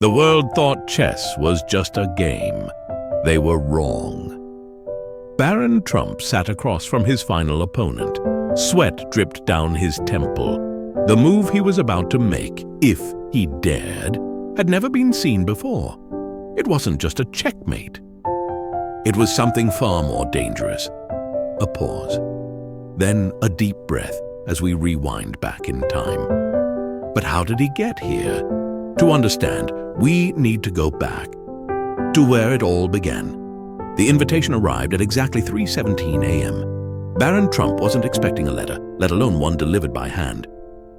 The world thought chess was just a game. They were wrong. Barron Trump sat across from his final opponent. Sweat dripped down his temple. The move he was about to make, if he dared, had never been seen before. It wasn't just a checkmate. It was something far more dangerous. A pause. Then a deep breath as we rewind back in time. But how did he get here? To understand, we need to go back to where it all began. The invitation arrived at exactly 3:17 a.m. Barron Trump wasn't expecting a letter, let alone one delivered by hand.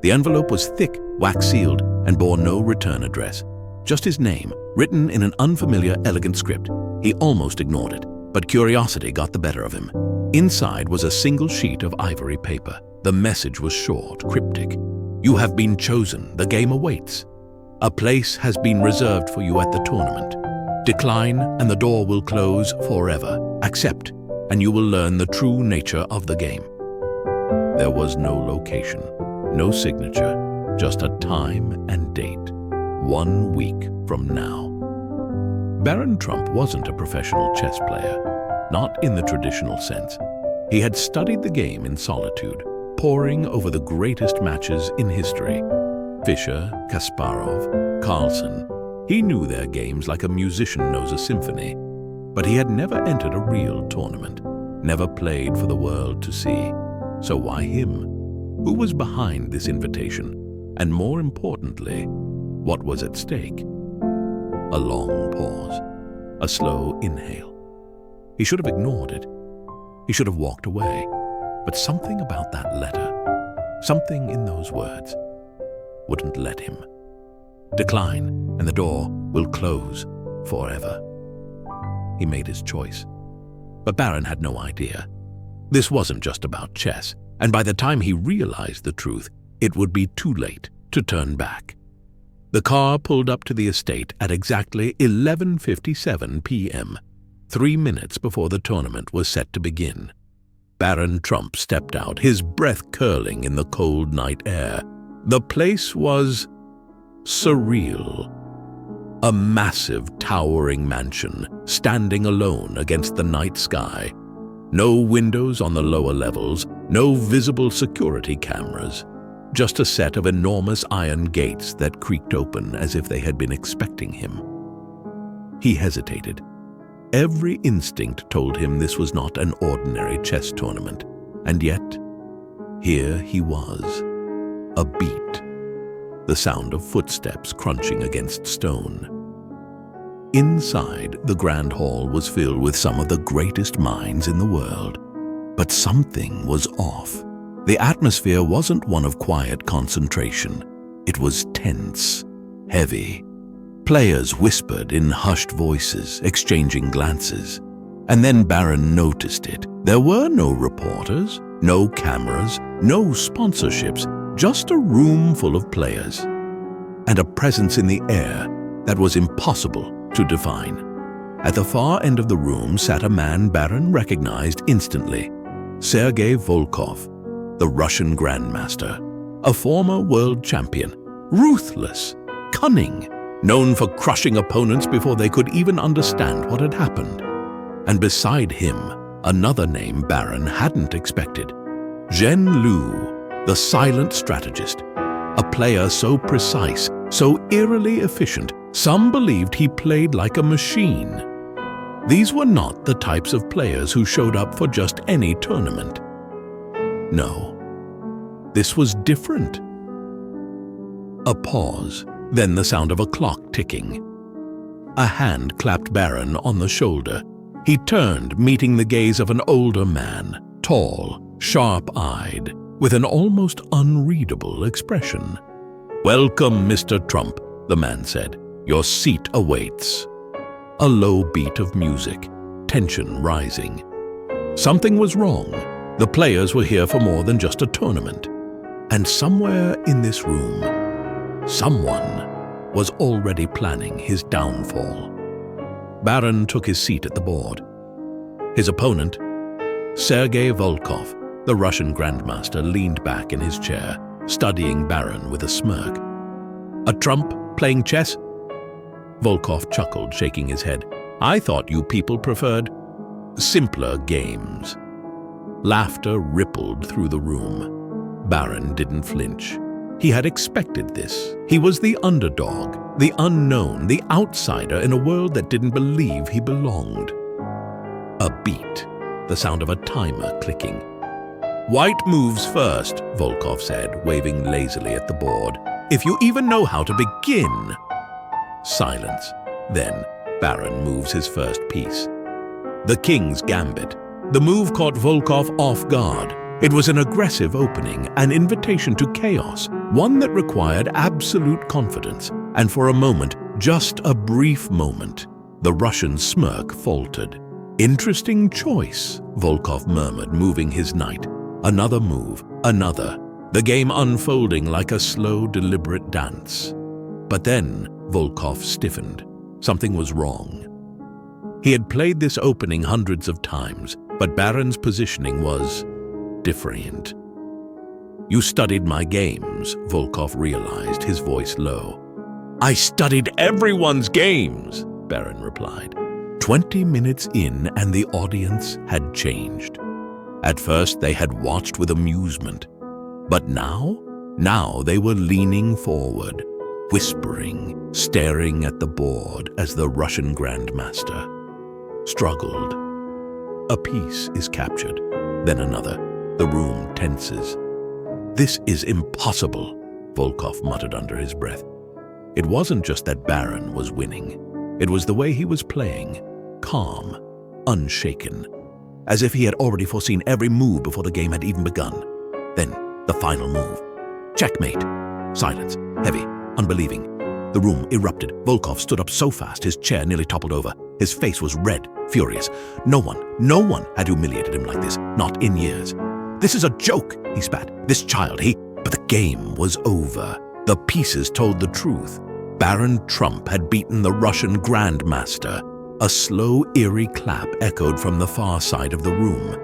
The envelope was thick, wax-sealed, and bore no return address. Just his name, written in an unfamiliar, elegant script. He almost ignored it, but curiosity got the better of him. Inside was a single sheet of ivory paper. The message was short, cryptic. "You have been chosen. The game awaits. A place has been reserved for you at the tournament. Decline and the door will close forever. Accept and you will learn the true nature of the game." There was no location, no signature, just a time and date. 1 week from now. Barron Trump wasn't a professional chess player, not in the traditional sense. He had studied the game in solitude, poring over the greatest matches in history. Fischer, Kasparov, Carlsen. He knew their games like a musician knows a symphony. But he had never entered a real tournament, never played for the world to see. So why him? Who was behind this invitation? And more importantly, what was at stake? A long pause, a slow inhale. He should have ignored it. He should have walked away. But something about that letter, something in those words, wouldn't let him. Decline, and the door will close forever. He made his choice. But Barron had no idea. This wasn't just about chess, and by the time he realized the truth, it would be too late to turn back. The car pulled up to the estate at exactly 11:57 p.m., 3 minutes before the tournament was set to begin. Barron Trump stepped out, his breath curling in the cold night air. The place was surreal. A massive, towering mansion, standing alone against the night sky. No windows on the lower levels, no visible security cameras. Just a set of enormous iron gates that creaked open as if they had been expecting him. He hesitated. Every instinct told him this was not an ordinary chess tournament. And yet, here he was. A beat. The sound of footsteps crunching against stone. Inside, the grand hall was filled with some of the greatest minds in the world. But something was off. The atmosphere wasn't one of quiet concentration. It was tense, heavy. Players whispered in hushed voices, exchanging glances. And then Barron noticed it. There were no reporters, no cameras, no sponsorships, just a room full of players. And a presence in the air that was impossible to define. At the far end of the room sat a man Barron recognized instantly. Sergei Volkov, the Russian grandmaster, a former world champion, ruthless, cunning, known for crushing opponents before they could even understand what had happened. And beside him, another name Barron hadn't expected. Zhen Lu, the silent strategist, a player so precise, so eerily efficient, some believed he played like a machine. These were not the types of players who showed up for just any tournament. No, this was different. A pause, then the sound of a clock ticking. A hand clapped Barron on the shoulder. He turned, meeting the gaze of an older man, tall, sharp-eyed, with an almost unreadable expression. "Welcome, Mr. Trump," the man said. "Your seat awaits." A low beat of music, tension rising. Something was wrong. The players were here for more than just a tournament. And somewhere in this room, someone was already planning his downfall. Barron took his seat at the board. His opponent, Sergei Volkov, the Russian grandmaster, leaned back in his chair, studying Barron with a smirk. A Trump playing chess? Volkov chuckled, shaking his head. "I thought you people preferred simpler games." Laughter rippled through the room. Barron didn't flinch. He had expected this. He was the underdog, the unknown, the outsider in a world that didn't believe he belonged. A beat, the sound of a timer clicking. "White moves first," Volkov said, waving lazily at the board. "If you even know how to begin." Silence. Then Barron moves his first piece. The King's Gambit. The move caught Volkov off guard. It was an aggressive opening, an invitation to chaos, one that required absolute confidence. And for a moment, just a brief moment, the Russian's smirk faltered. "Interesting choice," Volkov murmured, moving his knight. Another move, another, the game unfolding like a slow, deliberate dance. But then Volkov stiffened. Something was wrong. He had played this opening hundreds of times, but Barron's positioning was different. "You studied my games," Volkov realized, his voice low. "I studied everyone's games," Barron replied. 20 minutes in, and the audience had changed. At first, they had watched with amusement. But now they were leaning forward, whispering, staring at the board as the Russian Grandmaster struggled. A piece is captured, then another. The room tenses. "This is impossible," Volkov muttered under his breath. It wasn't just that Barron was winning. It was the way he was playing, calm, unshaken, as if he had already foreseen every move before the game had even begun. Then, the final move. Checkmate. Silence, heavy, unbelieving. The room erupted. Volkov stood up so fast his chair nearly toppled over. His face was red, furious. No one had humiliated him like this, not in years. "This is a joke," he spat. "This child, But the game was over. The pieces told the truth. Barron Trump had beaten the Russian Grandmaster. A slow, eerie clap echoed from the far side of the room.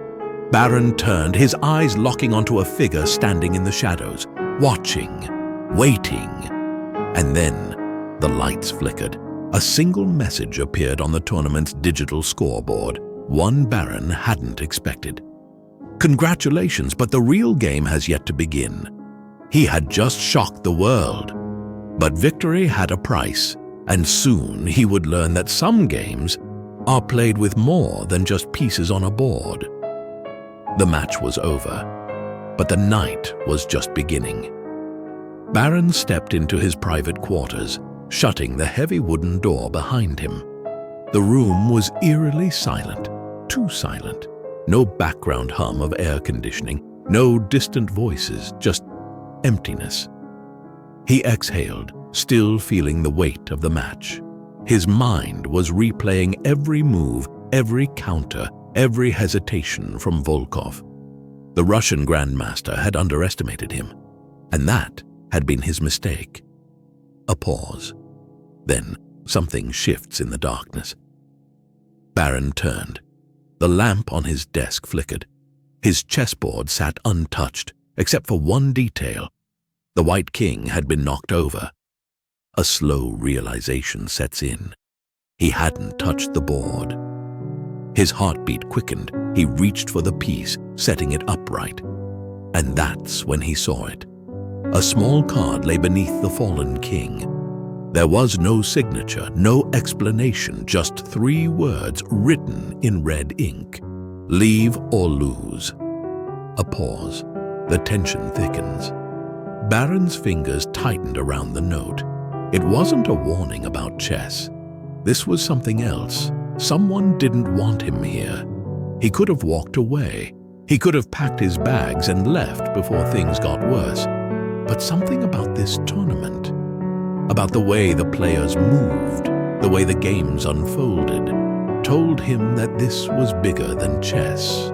Barron turned, his eyes locking onto a figure standing in the shadows, watching, waiting. And then the lights flickered. A single message appeared on the tournament's digital scoreboard, one Barron hadn't expected. "Congratulations, but the real game has yet to begin." He had just shocked the world. But victory had a price, and soon he would learn that some games are played with more than just pieces on a board. The match was over, but the night was just beginning. Barron stepped into his private quarters, shutting the heavy wooden door behind him. The room was eerily silent, too silent. No background hum of air conditioning, no distant voices, just emptiness. He exhaled, still feeling the weight of the match. His mind was replaying every move, every counter, every hesitation from Volkov. The Russian Grandmaster had underestimated him, and that had been his mistake. A pause. Then something shifts in the darkness. Barron turned. The lamp on his desk flickered. His chessboard sat untouched, except for one detail. The White King had been knocked over. A slow realization sets in. He hadn't touched the board. His heartbeat quickened. He reached for the piece, setting it upright. And that's when he saw it. A small card lay beneath the fallen king. There was no signature, no explanation, just 3 words written in red ink. "Leave or lose." A pause. The tension thickens. Barron's fingers tightened around the note. It wasn't a warning about chess. This was something else. Someone didn't want him here. He could have walked away. He could have packed his bags and left before things got worse. But something about this tournament, about the way the players moved, the way the games unfolded, told him that this was bigger than chess.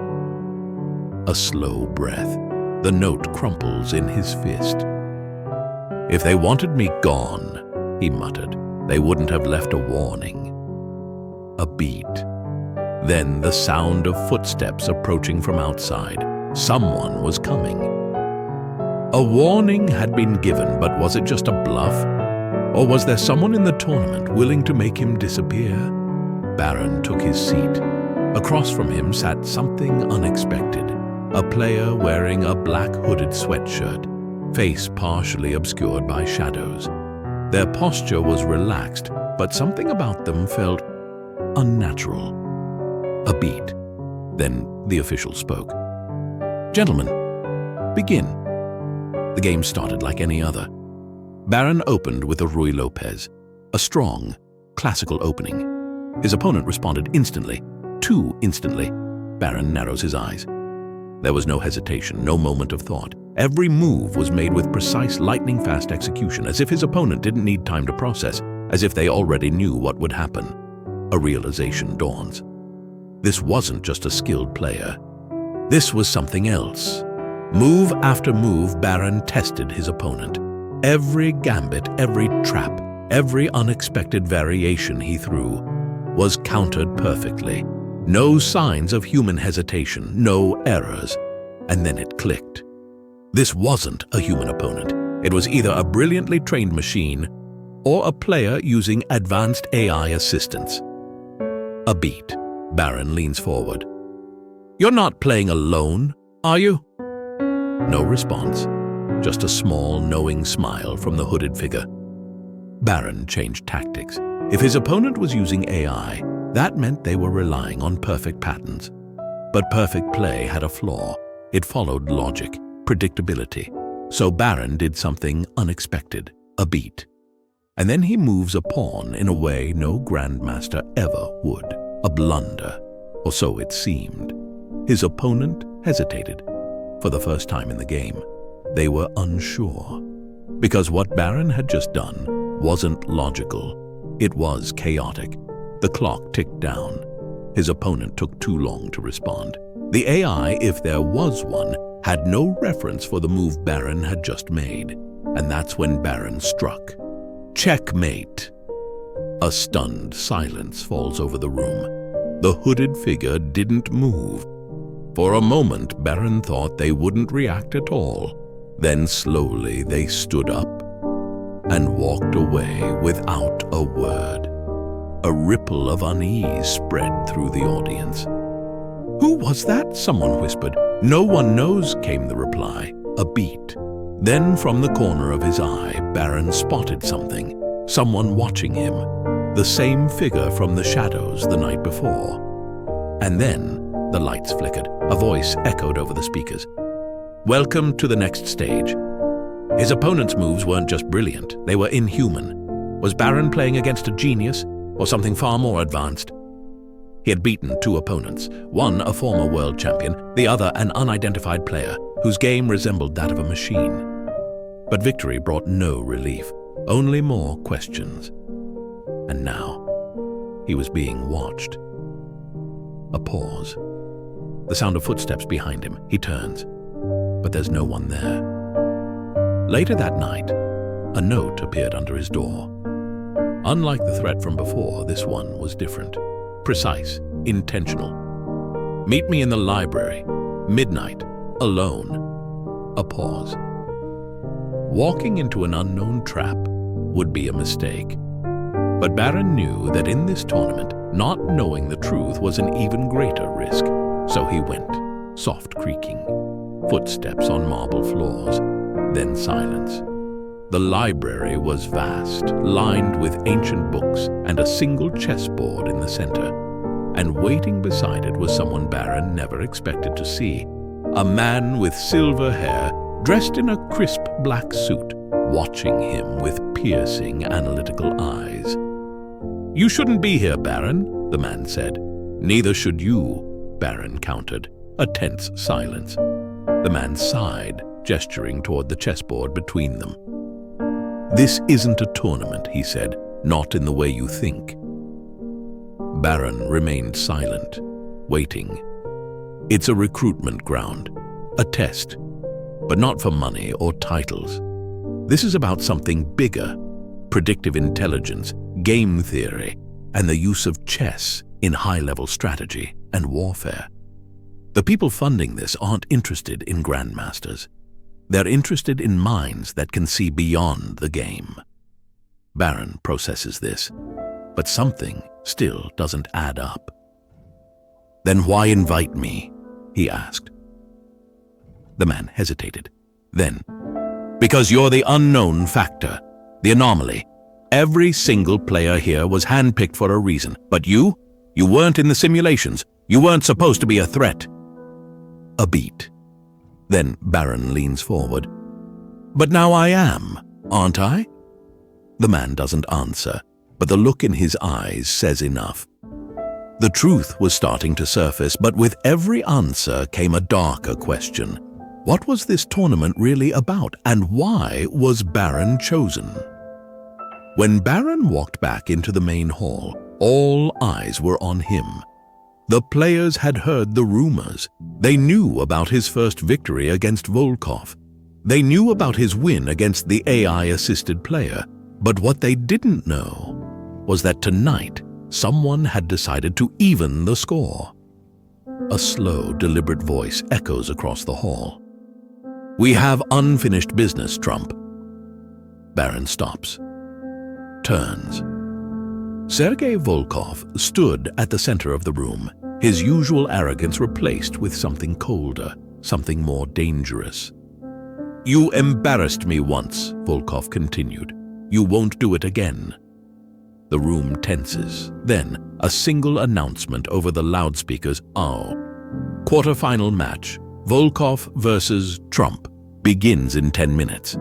A slow breath. The note crumples in his fist. "If they wanted me gone," he muttered, "they wouldn't have left a warning." A beat. Then the sound of footsteps approaching from outside. Someone was coming. A warning had been given, but was it just a bluff? Or was there someone in the tournament willing to make him disappear? Barron took his seat. Across from him sat something unexpected. A player wearing a black hooded sweatshirt, face partially obscured by shadows. Their posture was relaxed, but something about them felt unnatural. A beat. Then the official spoke. "Gentlemen, begin." The game started like any other. Barron opened with a Rui Lopez, a strong, classical opening. His opponent responded instantly, too instantly. Barron narrows his eyes. There was no hesitation, no moment of thought. Every move was made with precise, lightning-fast execution, as if his opponent didn't need time to process, as if they already knew what would happen. A realization dawns. This wasn't just a skilled player. This was something else. Move after move, Barron tested his opponent. Every gambit, every trap, every unexpected variation he threw was countered perfectly. No signs of human hesitation, no errors. And then it clicked. This wasn't a human opponent. It was either a brilliantly trained machine or a player using advanced AI assistance. A beat. Barron leans forward. "You're not playing alone, are you?" No response, just a small, knowing smile from the hooded figure. Barron changed tactics. If his opponent was using AI, that meant they were relying on perfect patterns. But perfect play had a flaw. It followed logic, predictability. So Barron did something unexpected, a beat. And then he moves a pawn in a way no grandmaster ever would. A blunder, or so it seemed. His opponent hesitated. For the first time in the game, they were unsure. Because what Barron had just done wasn't logical. It was chaotic. The clock ticked down. His opponent took too long to respond. The AI, if there was one, had no reference for the move Barron had just made. And that's when Barron struck. Checkmate. A stunned silence falls over the room. The hooded figure didn't move. For a moment, Barron thought they wouldn't react at all. Then slowly they stood up and walked away without a word. A ripple of unease spread through the audience. "Who was that?" someone whispered. "No one knows," came the reply. A beat. Then from the corner of his eye, Barron spotted something. Someone watching him. The same figure from the shadows the night before. And then the lights flickered. A voice echoed over the speakers. "Welcome to the next stage." His opponent's moves weren't just brilliant, they were inhuman. Was Barron playing against a genius, or something far more advanced? He had beaten two opponents, one a former world champion, the other an unidentified player, whose game resembled that of a machine. But victory brought no relief, only more questions. And now, he was being watched. A pause. The sound of footsteps behind him. He turns. But there's no one there. Later that night, a note appeared under his door. Unlike the threat from before, this one was different. Precise, intentional. "Meet me in the library. Midnight. Alone." A pause. Walking into an unknown trap would be a mistake. But Barron knew that in this tournament, not knowing the truth was an even greater risk. So he went, soft creaking, footsteps on marble floors, then silence. The library was vast, lined with ancient books and a single chessboard in the center. And waiting beside it was someone Barron never expected to see. A man with silver hair, dressed in a crisp black suit, watching him with piercing, analytical eyes. "You shouldn't be here, Barron," the man said. "Neither should you," Barron countered. A tense silence. The man sighed, gesturing toward the chessboard between them. "This isn't a tournament," he said, "not in the way you think." Barron remained silent, waiting. "It's a recruitment ground, a test, but not for money or titles. This is about something bigger, predictive intelligence, game theory, and the use of chess in high-level strategy and warfare. The people funding this aren't interested in grandmasters. They're interested in minds that can see beyond the game." Barron processes this, but something still doesn't add up. "Then why invite me?" he asked. The man hesitated. Then, "Because you're the unknown factor, the anomaly. Every single player here was handpicked for a reason, but you weren't in the simulations. You weren't supposed to be a threat." A beat. Then Barron leans forward. "But now I am, aren't I?" The man doesn't answer, but the look in his eyes says enough. The truth was starting to surface, but with every answer came a darker question. What was this tournament really about, and why was Barron chosen? When Barron walked back into the main hall, all eyes were on him. The players had heard the rumors. They knew about his first victory against Volkov. They knew about his win against the AI-assisted player. But what they didn't know was that tonight, someone had decided to even the score. A slow, deliberate voice echoes across the hall. "We have unfinished business, Trump." Barron stops. Turns. Sergei Volkov stood at the center of the room, his usual arrogance replaced with something colder, something more dangerous. "You embarrassed me once," Volkov continued. "You won't do it again." The room tenses. Then, a single announcement over the loudspeakers. Quarterfinal match, Volkov versus Trump, begins in 10 minutes.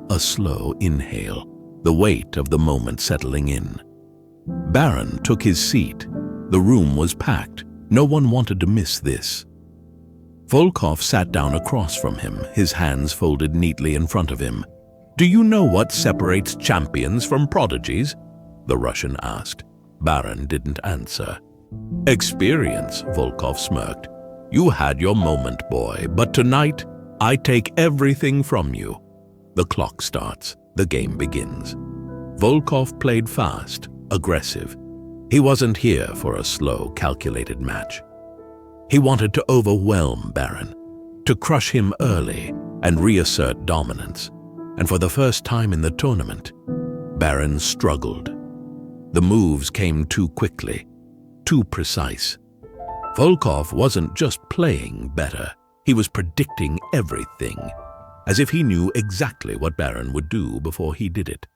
A slow inhale, the weight of the moment settling in. Barron took his seat. The room was packed. No one wanted to miss this. Volkov sat down across from him, his hands folded neatly in front of him. "Do you know what separates champions from prodigies?" the Russian asked. Barron didn't answer. "Experience," Volkov smirked. "You had your moment, boy, but tonight, I take everything from you." The clock starts. The game begins. Volkov played fast, aggressive. He wasn't here for a slow, calculated match. He wanted to overwhelm Barron, to crush him early and reassert dominance. And for the first time in the tournament, Barron struggled. The moves came too quickly, too precise. Volkov wasn't just playing better, he was predicting everything, as if he knew exactly what Barron would do before he did it.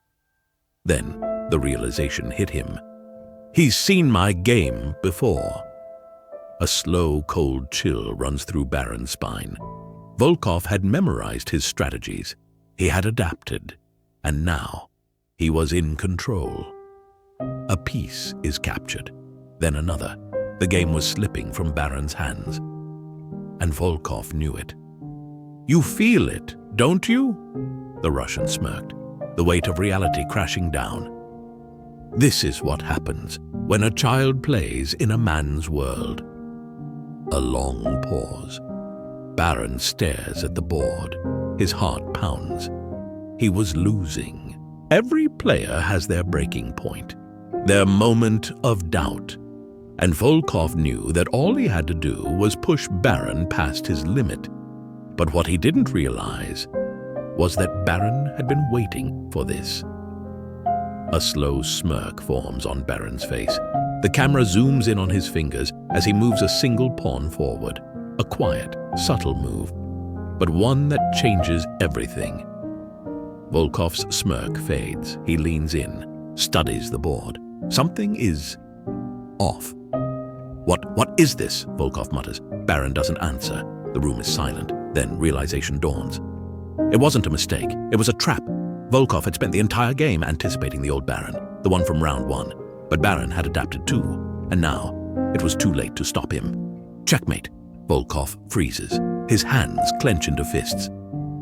Then the realization hit him. He's seen my game before. A slow, cold chill runs through Barron's spine. Volkov had memorized his strategies. He had adapted, and now he was in control. A piece is captured, then another. The game was slipping from Barron's hands, and Volkov knew it. "You feel it, don't you?" The Russian smirked, the weight of reality crashing down. This is what happens when a child plays in a man's world. A long pause. Barron stares at the board. His heart pounds. He was losing. Every player has their breaking point, their moment of doubt. And Volkov knew that all he had to do was push Barron past his limit. But what he didn't realize was that Barron had been waiting for this. A slow smirk forms on Barron's face. The camera zooms in on his fingers as he moves a single pawn forward. A quiet, subtle move, but one that changes everything. Volkov's smirk fades. He leans in, studies the board. Something is off. What is this?" Volkov mutters. Barron doesn't answer. The room is silent. Then realization dawns. It wasn't a mistake. It was a trap. Volkov had spent the entire game anticipating the old Barron, the one from round one. But Barron had adapted too, and now it was too late to stop him. "Checkmate." Volkov freezes. His hands clench into fists.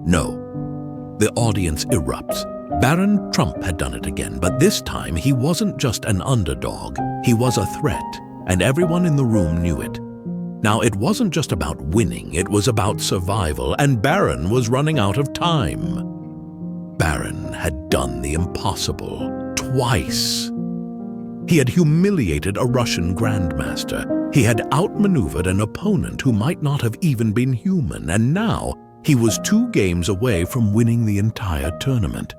No. The audience erupts. Barron Trump had done it again, but this time he wasn't just an underdog. He was a threat, and everyone in the room knew it. Now, it wasn't just about winning, it was about survival, and Barron was running out of time. Barron had done the impossible twice. He had humiliated a Russian grandmaster. He had outmaneuvered an opponent who might not have even been human, and now he was 2 games away from winning the entire tournament.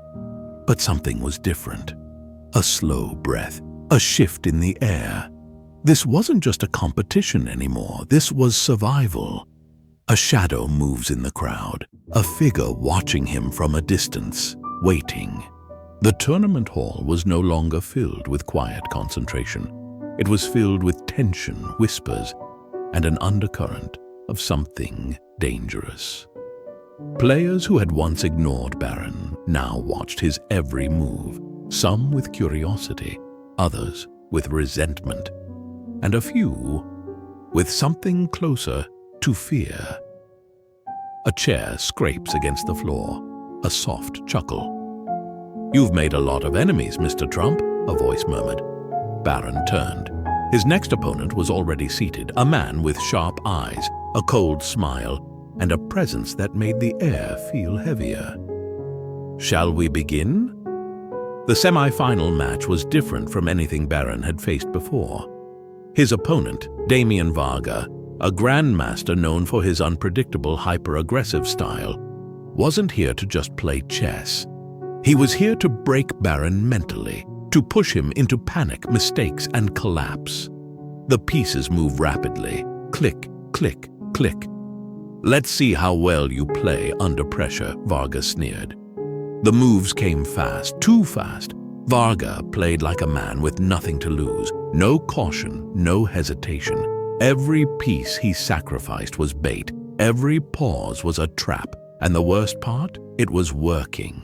But something was different. A slow breath, a shift in the air. This wasn't just a competition anymore, this was survival. A shadow moves in the crowd, a figure watching him from a distance, waiting. The tournament hall was no longer filled with quiet concentration. It was filled with tension, whispers, and an undercurrent of something dangerous. Players who had once ignored Barron now watched his every move, some with curiosity, others with resentment, and a few with something closer to fear. A chair scrapes against the floor, a soft chuckle. "You've made a lot of enemies, Mr. Trump," a voice murmured. Barron turned. His next opponent was already seated, a man with sharp eyes, a cold smile, and a presence that made the air feel heavier. "Shall we begin?" The semi-final match was different from anything Barron had faced before. His opponent, Damian Varga, a grandmaster known for his unpredictable, hyper-aggressive style, wasn't here to just play chess. He was here to break Barron mentally, to push him into panic, mistakes, and collapse. The pieces move rapidly. Click, click, click. "Let's see how well you play under pressure," Varga sneered. The moves came fast, too fast. Varga played like a man with nothing to lose. No caution, no hesitation. Every piece he sacrificed was bait. Every pause was a trap. And the worst part? It was working.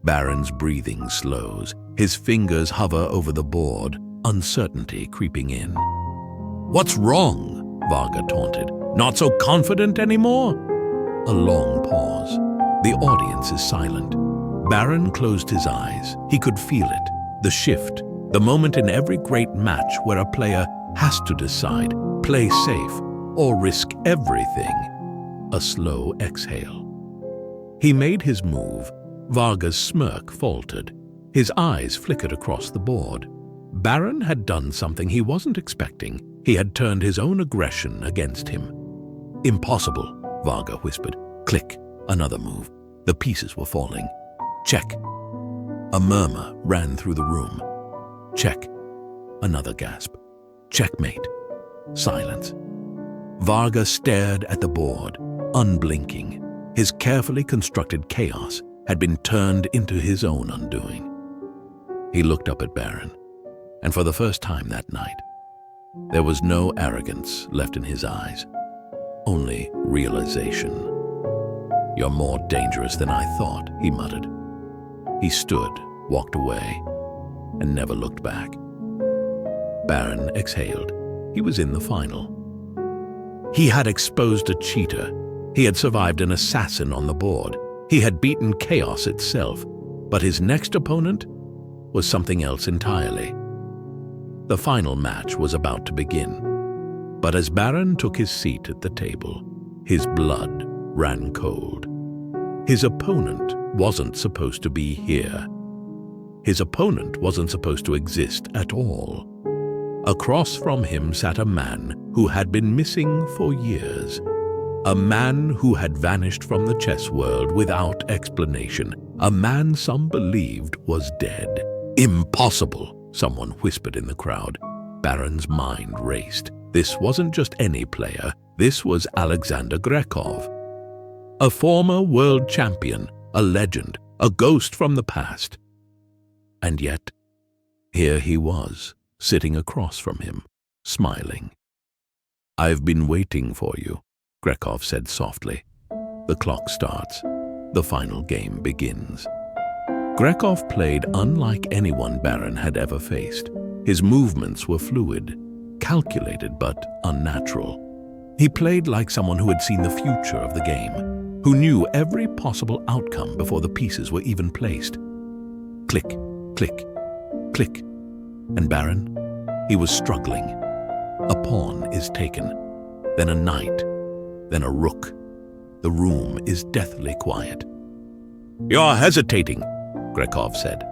Barron's breathing slows. His fingers hover over the board, uncertainty creeping in. "What's wrong?" Varga taunted. "Not so confident anymore?" A long pause. The audience is silent. Barron closed his eyes. He could feel it. The shift. The moment in every great match where a player has to decide, play safe, or risk everything. A slow exhale. He made his move. Varga's smirk faltered. His eyes flickered across the board. Barron had done something he wasn't expecting. He had turned his own aggression against him. "Impossible," Varga whispered. Click, another move. The pieces were falling. Check. A murmur ran through the room. Check. Another gasp. Checkmate. Silence. Varga stared at the board, unblinking. His carefully constructed chaos had been turned into his own undoing. He looked up at Barron, and for the first time that night, there was no arrogance left in his eyes, only realization. "You're more dangerous than I thought," he muttered. He stood, walked away, and never looked back. Barron exhaled. He was in the final. He had exposed a cheater. He had survived an assassin on the board. He had beaten chaos itself. But his next opponent was something else entirely. The final match was about to begin. But as Barron took his seat at the table, his blood ran cold. His opponent wasn't supposed to be here. His opponent wasn't supposed to exist at all. Across from him sat a man who had been missing for years. A man who had vanished from the chess world without explanation. A man some believed was dead. "Impossible," someone whispered in the crowd. Barron's mind raced. This wasn't just any player. This was Alexander Grekov. A former world champion, a legend, a ghost from the past. And yet, here he was, sitting across from him, smiling. "I've been waiting for you," Grekov said softly. The clock starts. The final game begins. Grekov played unlike anyone Barron had ever faced. His movements were fluid, calculated but unnatural. He played like someone who had seen the future of the game, who knew every possible outcome before the pieces were even placed. Click, click, click. And Barron, he was struggling. A pawn is taken, then a knight, then a rook. The room is deathly quiet. "You're hesitating," Grekov said.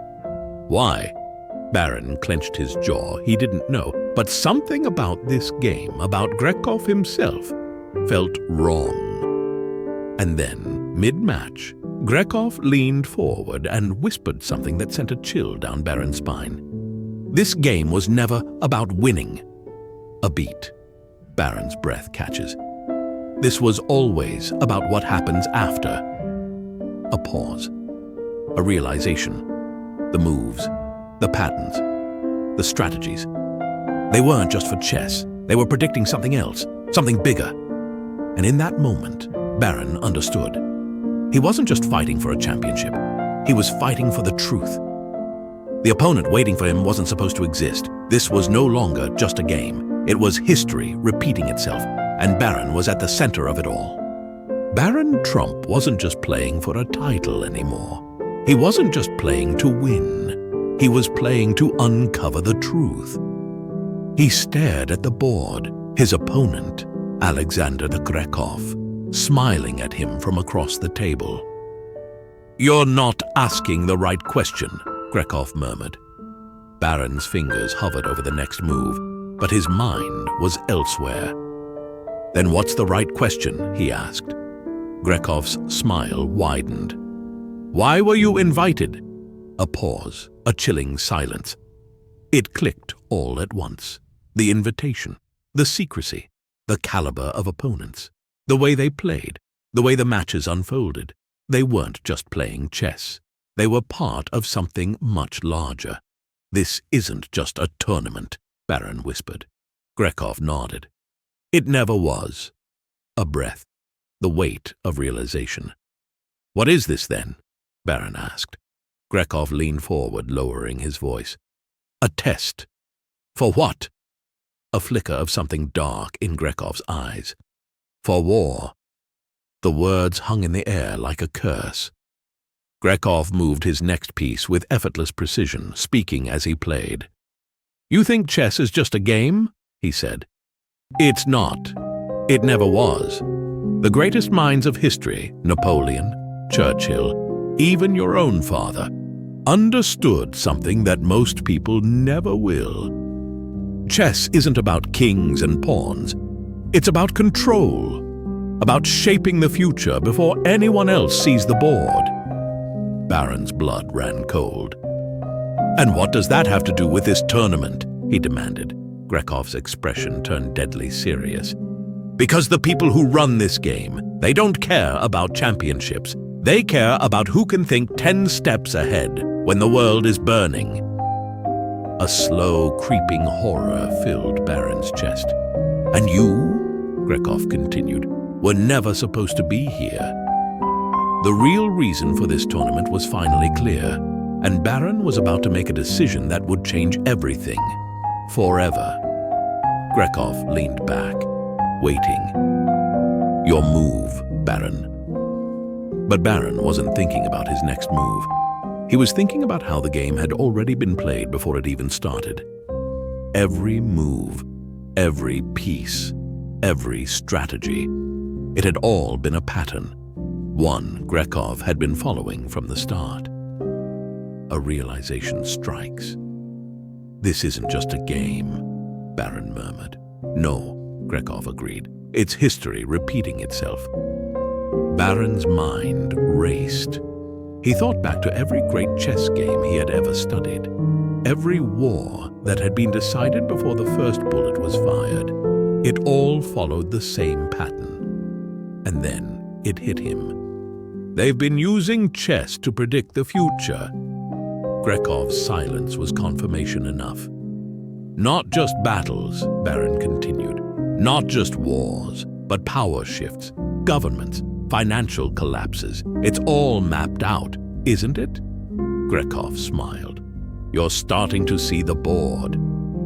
"Why?" Barron clenched his jaw. He didn't know, but something about this game, about Grekov himself, felt wrong. And then, mid-match, Grekov leaned forward and whispered something that sent a chill down Barron's spine. This game was never about winning. A beat. Barron's breath catches. This was always about what happens after. A pause. A realization. The moves. The patterns. The strategies. They weren't just for chess. They were predicting something else. Something bigger. And in that moment, Barron understood. He wasn't just fighting for a championship. He was fighting for the truth. The opponent waiting for him wasn't supposed to exist. This was no longer just a game. It was history repeating itself, and Barron was at the center of it all. Barron Trump wasn't just playing for a title anymore. He wasn't just playing to win. He was playing to uncover the truth. He stared at the board, his opponent, Alexander the Grekov, smiling at him from across the table. "You're not asking the right question," Grekov murmured. Barron's fingers hovered over the next move, but his mind was elsewhere. "Then what's the right question?" he asked. Grekov's smile widened. "Why were you invited?" A pause, a chilling silence. It clicked all at once. The invitation, the secrecy, the caliber of opponents, the way they played, the way the matches unfolded. They weren't just playing chess. They were part of something much larger. "This isn't just a tournament," Barron whispered. Grekov nodded. "It never was." A breath, the weight of realization. "What is this then?" Barron asked. Grekov leaned forward, lowering his voice. "A test." "For what?" A flicker of something dark in Grekov's eyes. "For war." The words hung in the air like a curse. Grekov moved his next piece with effortless precision, speaking as he played. "You think chess is just a game?" he said. "It's not. It never was. The greatest minds of history, Napoleon, Churchill, even your own father, understood something that most people never will. Chess isn't about kings and pawns. It's about control, about shaping the future before anyone else sees the board." Barron's blood ran cold. "And what does that have to do with this tournament?" he demanded. Grekov's expression turned deadly serious. "Because the people who run this game, they don't care about championships. They care about who can think 10 steps ahead when the world is burning." A slow, creeping horror filled Barron's chest. "And you," Grekov continued, "were never supposed to be here." The real reason for this tournament was finally clear, and Barron was about to make a decision that would change everything, forever. Grekov leaned back, waiting. "Your move, Barron." But Barron wasn't thinking about his next move. He was thinking about how the game had already been played before it even started. Every move, every piece, every strategy. It had all been a pattern. One Grekov had been following from the start. A realization strikes. "This isn't just a game," Barron murmured. "No," Grekov agreed. "It's history repeating itself." Barron's mind raced. He thought back to every great chess game he had ever studied. Every war that had been decided before the first bullet was fired. It all followed the same pattern. And then it hit him. "They've been using chess to predict the future." Grekov's silence was confirmation enough. "Not just battles," Barron continued. "Not just wars, but power shifts, governments, financial collapses. It's all mapped out, isn't it?" Grekov smiled. "You're starting to see the board."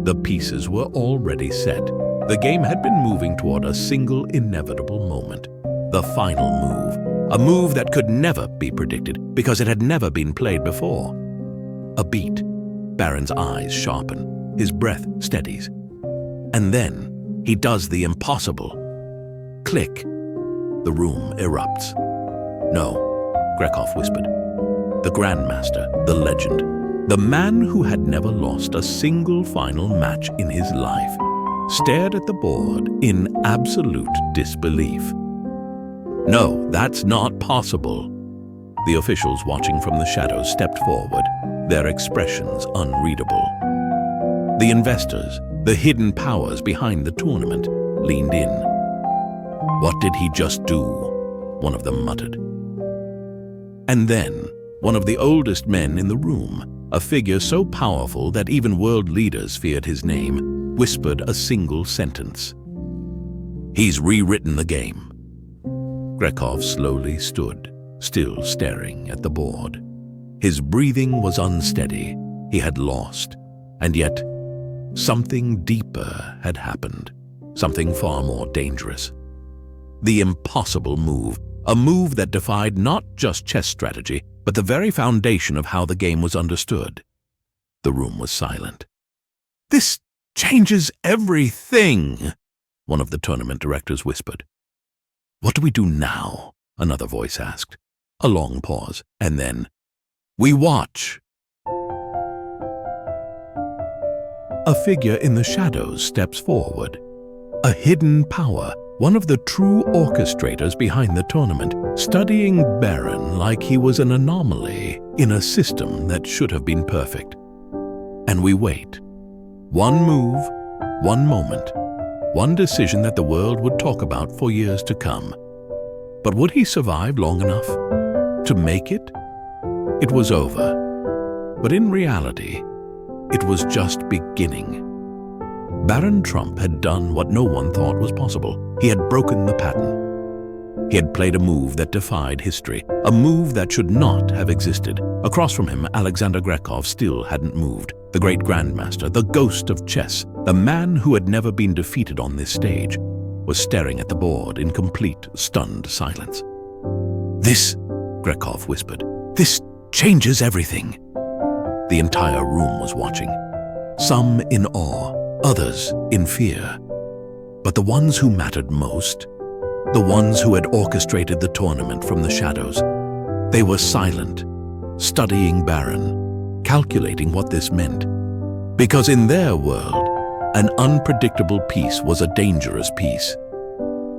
The pieces were already set. The game had been moving toward a single inevitable moment. The final move. A move that could never be predicted because it had never been played before. A beat. Barron's eyes sharpen. His breath steadies. And then he does the impossible. Click. The room erupts. "No," Grekov whispered. The Grandmaster, the legend, the man who had never lost a single final match in his life, stared at the board in absolute disbelief. "No, that's not possible." The officials watching from the shadows stepped forward, their expressions unreadable. The investors, the hidden powers behind the tournament, leaned in. "What did he just do?" one of them muttered. And then, one of the oldest men in the room, a figure so powerful that even world leaders feared his name, whispered a single sentence. "He's rewritten the game." Grekov slowly stood, still staring at the board. His breathing was unsteady. He had lost. And yet, something deeper had happened, something far more dangerous. The impossible move, a move that defied not just chess strategy, but the very foundation of how the game was understood. The room was silent. "This changes everything," one of the tournament directors whispered. "What do we do now?" another voice asked. A long pause, and then, "We watch." A figure in the shadows steps forward. A hidden power, one of the true orchestrators behind the tournament, studying Barron like he was an anomaly in a system that should have been perfect. And we wait. One move, one moment, one decision that the world would talk about for years to come. But would he survive long enough to make it? It was over. But in reality, it was just beginning. Barron Trump had done what no one thought was possible. He had broken the pattern. He had played a move that defied history, a move that should not have existed. Across from him, Alexander Grekov still hadn't moved. The great grandmaster, the ghost of chess, the man who had never been defeated on this stage, was staring at the board in complete, stunned silence. "This," Grekov whispered, "this changes everything." The entire room was watching, some in awe, others in fear. But the ones who mattered most, the ones who had orchestrated the tournament from the shadows, they were silent, studying Barron, calculating what this meant. Because in their world, an unpredictable piece was a dangerous piece.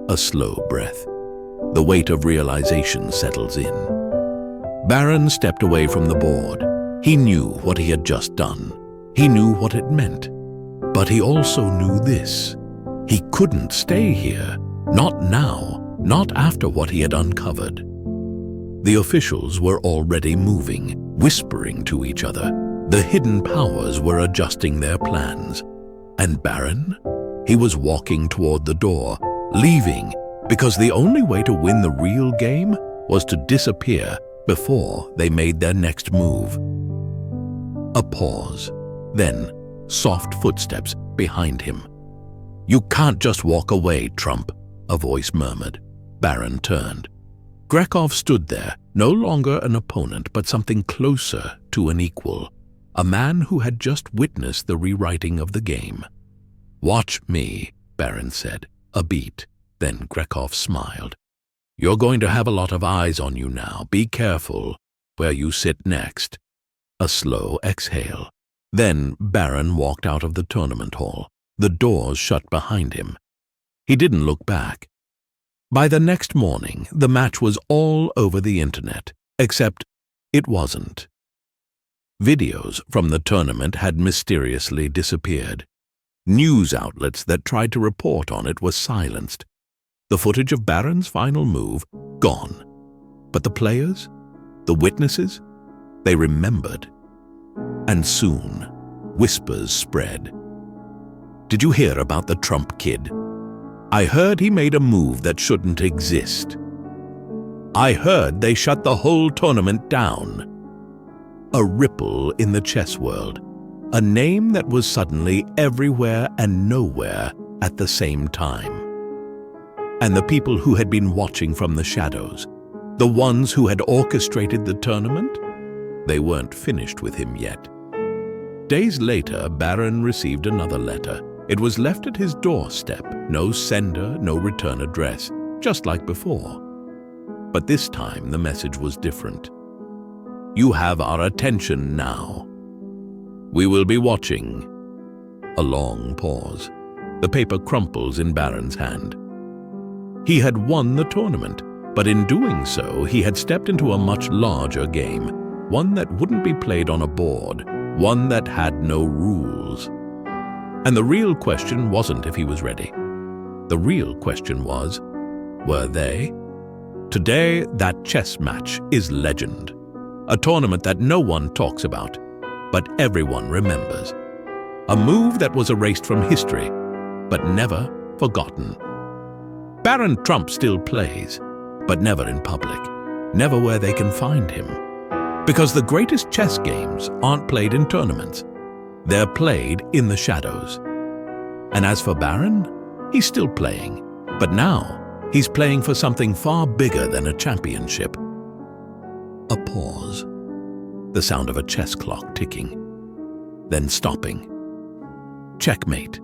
A slow breath. The weight of realization settles in. Barron stepped away from the board. He knew what he had just done. He knew what it meant. But he also knew this. He couldn't stay here. Not now. Not after what he had uncovered. The officials were already moving, whispering to each other. The hidden powers were adjusting their plans. And Barron? He was walking toward the door, leaving, because the only way to win the real game was to disappear before they made their next move. A pause, then soft footsteps behind him. "You can't just walk away, Trump," a voice murmured. Barron turned. Grekov stood there, no longer an opponent, but something closer to an equal, a man who had just witnessed the rewriting of the game. "Watch me," Barron said, a beat. Then Grekov smiled. "You're going to have a lot of eyes on you now. Be careful where you sit next." A slow exhale. Then Barron walked out of the tournament hall. The doors shut behind him. He didn't look back. By the next morning, the match was all over the internet, except it wasn't. Videos from the tournament had mysteriously disappeared. News outlets that tried to report on it were silenced. The footage of Barron's final move, gone. But the players, the witnesses, they remembered. And soon, whispers spread. "Did you hear about the Trump kid? I heard he made a move that shouldn't exist. I heard they shut the whole tournament down." A ripple in the chess world, a name that was suddenly everywhere and nowhere at the same time. And the people who had been watching from the shadows, the ones who had orchestrated the tournament, they weren't finished with him yet. Days later, Barron received another letter. It was left at his doorstep, no sender, no return address, just like before. But this time the message was different. "You have our attention now. We will be watching." A long pause. The paper crumples in Barron's hand. He had won the tournament, But in doing so, he had stepped into a much larger game, one that wouldn't be played on a board, one that had no rules. And the real question wasn't if he was ready. The real question was, were they? Today, that chess match is legend. A tournament that no one talks about, but everyone remembers. A move that was erased from history, but never forgotten. Barron Trump still plays, but never in public, never where they can find him. Because the greatest chess games aren't played in tournaments. They're played in the shadows. And as for Barron, he's still playing, but now he's playing for something far bigger than a championship. A pause. The sound of a chess clock ticking, then stopping. Checkmate.